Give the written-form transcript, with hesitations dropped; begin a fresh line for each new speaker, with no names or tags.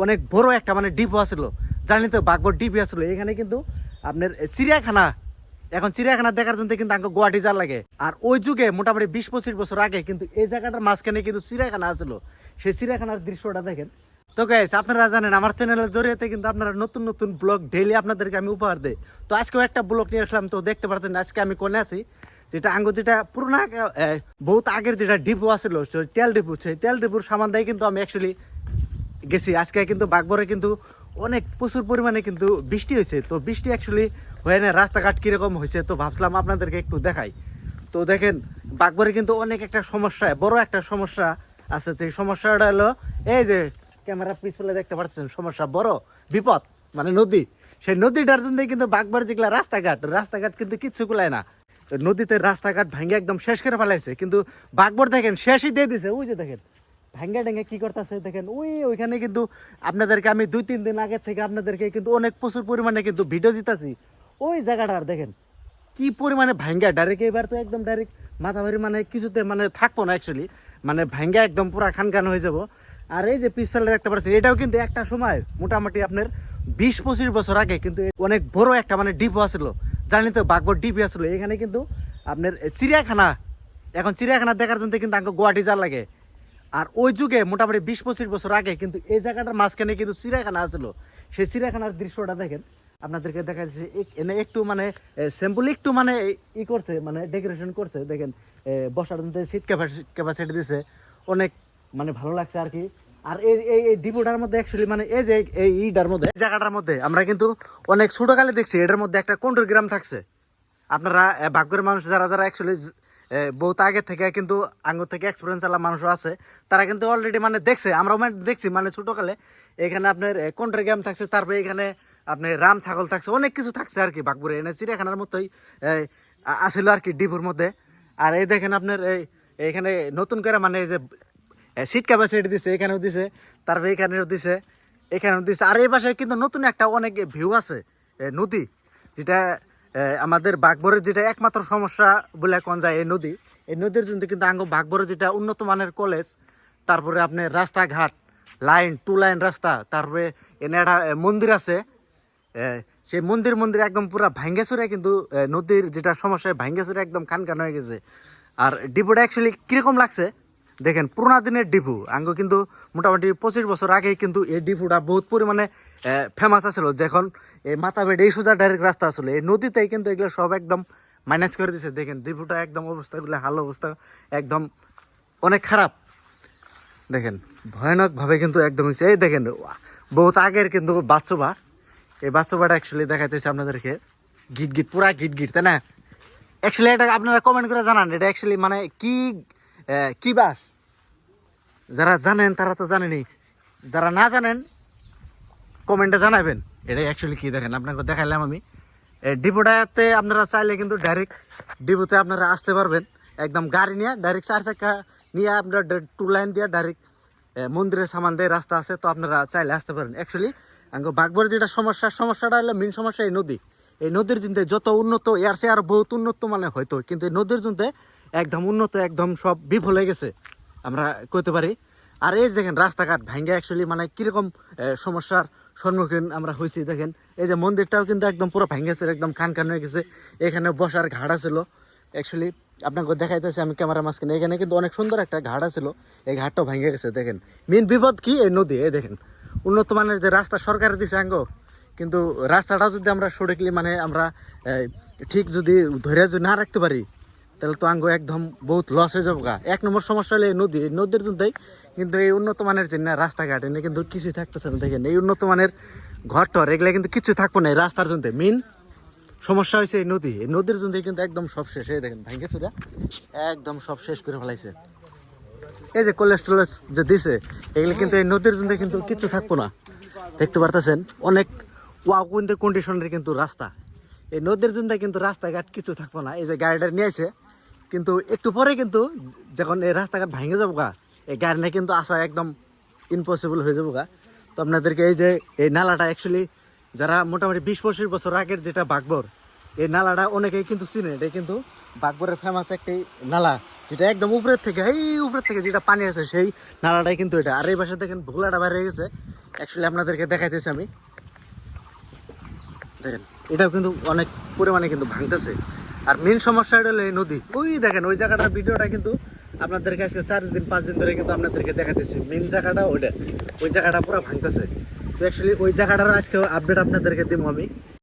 অনেক বড় একটা মানে ডিপো আসলো, জানি তো বাঘবর ডিপি আসলো এখানে কিন্তু আপনার চিড়িয়াখানা। এখন চিড়িয়াখানা দেখার জন্য কিন্তু আমাকে গুয়াহাটি যাওয়ার লাগে। আর ওই যুগে মোটামুটি 20-25 বছর আগে কিন্তু এই জায়গাটার মাঝখানে কিন্তু চিড়িয়াখানা আসলো। সেই চিড়িয়াখানার দৃশ্যটা দেখেন। তো গাইস, আপনারা জানেন আমার চ্যানেলের জরিয়াতে কিন্তু আপনারা নতুন নতুন ব্লগ ডেইলি আপনাদেরকে আমি উপহার দেই। তো আজকেও একটা ব্লগ নিয়ে আসলাম। তো দেখতে পাচ্ছেন আজকে আমি কোনে আছি, যেটা আঙ্গো যেটা পুরোনো বহুত আগের যেটা ডিপো আসলো, তেল ডিপো, সেই তেল ডিপোর সামান দেয় কিন্তু আমি অ্যাকচুয়ালি গেছি। আজকে কিন্তু বাঘবরে কিন্তু অনেক প্রচুর পরিমাণে কিন্তু বৃষ্টি হয়েছে। তো বৃষ্টি অ্যাকচুয়ালি হয়ে না, রাস্তাঘাট কীরকম হয়েছে তো ভাবছিলাম আপনাদেরকে একটু দেখাই। তো দেখেন বাঘবরে কিন্তু অনেক একটা সমস্যা, বড় একটা সমস্যা আছে। তো এই সমস্যাটা হলো এই যে ক্যামেরা পিছলে দেখতে পাচ্ছেন, সমস্যা বড় বিপদ মানে নদী। সেই নদীটার জন্য কিন্তু বাঘবর যেগুলা রাস্তাঘাট কিন্তু কিচ্ছু কুলায় না। নদীতে রাস্তাঘাট ভেঙে একদম শেষ করে ফেলাইছে, কিন্তু বাঘবর দেখেন শেষই দিয়ে দিছে। ওই যে দেখেন ভেঙ্গে টেঙ্গে কি করতেছে দেখেন। ওইখানে কিন্তু আপনাদেরকে আমি 2-3 দিন আগে থেকে আপনাদেরকে কিন্তু অনেক প্রচুর পরিমাণে কিন্তু ভিডিও দিতেছি। ওই জায়গাটার দেখেন কি পরিমাণে ভাঙ্গা ডাইরেক্ট। এবার তো একদম ডাইরেক্ট মাথা ভারি মানে কিছুতে মানে থাকবো না অ্যাকচুয়ালি, মানে ভাঙ্গা একদম পুরা খান হয়ে যাব। আর এই যে পিস্তলটা দেখতে পাচ্ছেন, এটাও কিন্তু একটা সময় মোটামুটি আপনার 20-25 বছর আগে কিন্তু অনেক বড় একটা মানে ডিপো আসলো, জানি তো বাঘবর ডিপি আসলো এখানে কিন্তু আপনার চিড়িয়াখানা। এখন চিড়িয়াখানা দেখার জন্য কিন্তু আমাকে গুয়াহাটি যাওয়ার লাগে। আর ওই যুগে মোটামুটি 20-25 বছর আগে কিন্তু এই জায়গাটার মাঝখানে কিন্তু চিড়িয়াখানা আসলো। সেই চিড়িয়াখানার দৃশ্যটা দেখেন, আপনাদেরকে দেখা যাচ্ছে এনে একটু মানে সিম্পল একটু মানে ই করছে, মানে ডেকোরেশন করছে দেখেন। বসার জন্য সিট ক্যাপাসিটি দিছে অনেক, মানে ভালো লাগছে আর কি। আর এই ডিপোটার মধ্যে অ্যাকচুয়ালি মানে এই যে এই ইটার মধ্যে জায়গাটার মধ্যে আমরা কিন্তু অনেক ছোটকালে দেখছি এটার মধ্যে একটা কন্ট্রোল গ্রাম থাকছে। আপনারা ভাগ্যের মানুষ যারা যারা অ্যাকচুয়ালি বহুত আগে থেকে কিন্তু আঙ্গ থেকে এক্সপিরিয়েন্স আলা মানুষও আছে, তারা কিন্তু অলরেডি মানে দেখছে, আমরাও মানে দেখছি মানে ছোটোকালে এখানে আপনার কন্ট্রি গেম থাকছে, তারপরে এখানে আপনার রাম ছাগল থাকছে, অনেক কিছু থাকছে আর কি। বাঘপুরে এনে চিড়িয়াখানার মতোই আসিল আর কি ডিপুর মধ্যে। আর এই দেখেন আপনার এইখানে নতুন করে মানে এই যে সিট ক্যাপাসিটি দিছে, এখানেও দিছে, তারপরে এখানেও দিছে, এখানেও দিছে। আর এই পাশে কিন্তু নতুন একটা অনেক ভিউ আছে নদী, যেটা আমাদের বাঘবরের যেটা একমাত্র সমস্যা বলে কোন যায় এই নদীর জন্য কিন্তু আঙ্গ বাঘবরের যেটা উন্নত মানের কলেজ, তারপরে আপনার রাস্তাঘাট লাইন 2 লাইন রাস্তা, তারপরে এনে একটা মন্দির আছে। সেই মন্দির একদম পুরা ভাঙ্গেচুরে কিন্তু নদীর যেটা সমস্যা ভাঙ্গেচুরে একদম খান হয়ে গেছে। আর ডিপোটা অ্যাকচুয়ালি কীরকম লাগছে দেখেন, পুরোনো দিনের ডিপু আঙ্গ কিন্তু মোটামুটি 25 বছর আগে কিন্তু এই ডিপুটা বহুত পরিমাণে ফেমাস আছিল। যখন এই মাথা বেড এই সোজা ডাইরেক্ট রাস্তা আসলে এই নদীতেই কিন্তু এগুলো সব একদম মাইনাস করে দিছে। দেখেন ডিপুটা একদম অবস্থাগুলো হাল অবস্থা একদম অনেক খারাপ। দেখেন ভয়ানকভাবে কিন্তু একদম হচ্ছে। এই দেখেন বহুত আগের কিন্তু বাচ্চবা, এই বাচ্চবাটা অ্যাকচুয়ালি দেখাইতেছে আপনাদেরকে গিট পুরা গিট, তাই না? অ্যাকচুয়ালি এটা আপনারা কমেন্ট করে জানান এটা অ্যাকচুয়ালি মানে কি বাস। যারা জানেন তারা তো জানেনই, যারা না জানেন কমেন্টে জানাবেন এটা অ্যাকচুয়ালি কি। দেখেন আপনাকে দেখাইলাম আমি ডিপোটাতে, আপনারা চাইলে কিন্তু ডাইরেক্ট ডিপোতে আপনারা আসতে পারবেন একদম গাড়ি নিয়ে, ডাইরেক্ট 4 চাকা নিয়ে আপনারা 2 লাইন দিয়ে ডাইরেক্ট মন্দিরের সামান দিয়ে রাস্তা আছে। তো আপনারা চাইলে আসতে পারেন। অ্যাকচুয়ালি বাঘবরের যেটা সমস্যাটা হলো মেন সমস্যা এই নদীর চিন্তে যত উন্নত এর সে আর বহুত উন্নত মানে হয়তো, কিন্তু এই নদীর চিন্তে একদম উন্নত একদম সব বিফল হয়ে গেছে আমরা কইতে পারি। আর এই দেখেন রাস্তাঘাট ভাঙ্গে অ্যাকচুয়ালি মানে কীরকম সমস্যার সম্মুখীন আমরা হয়েছি। দেখেন এই যে মন্দিরটাও কিন্তু একদম পুরো ভাঙ্গেছে, একদম খান হয়ে গেছে। এখানে বসার ঘাট ছিল, অ্যাকচুয়ালি আপনাকে দেখাইতেছি আমি ক্যামেরা মাঝখানে। এখানে কিন্তু অনেক সুন্দর একটা ঘাট ছিল, এই ঘাটটাও ভেঙে গেছে। দেখেন মেন বিপদ কি এই নদী। এই দেখেন উন্নত মানের যে রাস্তা সরকারে দিছে আঙ্গ, কিন্তু রাস্তাটা যদি আমরা সঠিকলি মানে আমরা ঠিক যদি ধরে যদি না রাখতে পারি তাহলে তো আঙ্গ একদম বহুত লস হয়ে যাবো গা। 1 নম্বর সমস্যা হলে নদীর জন্যই কিন্তু এই উন্নত মানের যে না রাস্তাঘাট এনে কিন্তু কিছুই থাকতেছে না। দেখেন এই উন্নত মানের ঘরটর এগুলো কিন্তু কিছু থাকবো না এই রাস্তার জন্য। মেন সমস্যা হয়েছে এই নদীর জন্যই কিন্তু একদম সব শেষ। এই দেখেন ভাঙ্গে চুরা একদম সব শেষ করে ফেলাইছে। এই যে কলেজ যে দিছে এগুলো কিন্তু এই নদীর জন্য কিন্তু কিছু থাকবো না। দেখতে পারতেছেন অনেক ওয়াও কিন্তু কন্ডিশনের কিন্তু রাস্তা, এই নদীর জন্য কিন্তু রাস্তাঘাট কিছু থাকবো না। এই যে গাড়িটা নিয়ে আসে, কিন্তু একটু পরে কিন্তু যখন এই রাস্তাঘাট ভেঙে যাবো গা, এই গাড়ি নিয়ে কিন্তু আসা একদম ইম্পসিবল হয়ে যাবো গা। তো আপনাদেরকে এই যে এই নালাটা অ্যাকচুয়ালি যারা মোটামুটি 20-25 বছর আগের যেটা বাঘবর, এই নালাটা অনেকেই কিন্তু চিনে। এটা কিন্তু বাঘবরের ফেমাস একটি নালা। যেটা একদম উপরের থেকে যেটা পানি আছে সেই নালাটাই কিন্তু এটা। আর এই পাশে দেখেন ভোলাটা বাইরে গেছে, অ্যাকচুয়ালি আপনাদেরকে দেখাইতেছি আমি, দেখেন এটাও কিন্তু অনেক পরিমাণে কিন্তু ভাঙতেছে। আর মেন সমস্যা এটা হলো এই নদী, ওই দেখেন ওই জায়গাটার ভিডিওটা কিন্তু আপনাদেরকে আজকে 4 দিন 5 দিন ধরে কিন্তু আপনাদেরকে দেখাতেছি। মেন জায়গাটা ওইটা, ওই জায়গাটা পুরো ভাঙতেছে। তো অ্যাকচুয়ালি ওই জায়গাটার আজকে আপডেট আপনাদেরকে দিব আমি।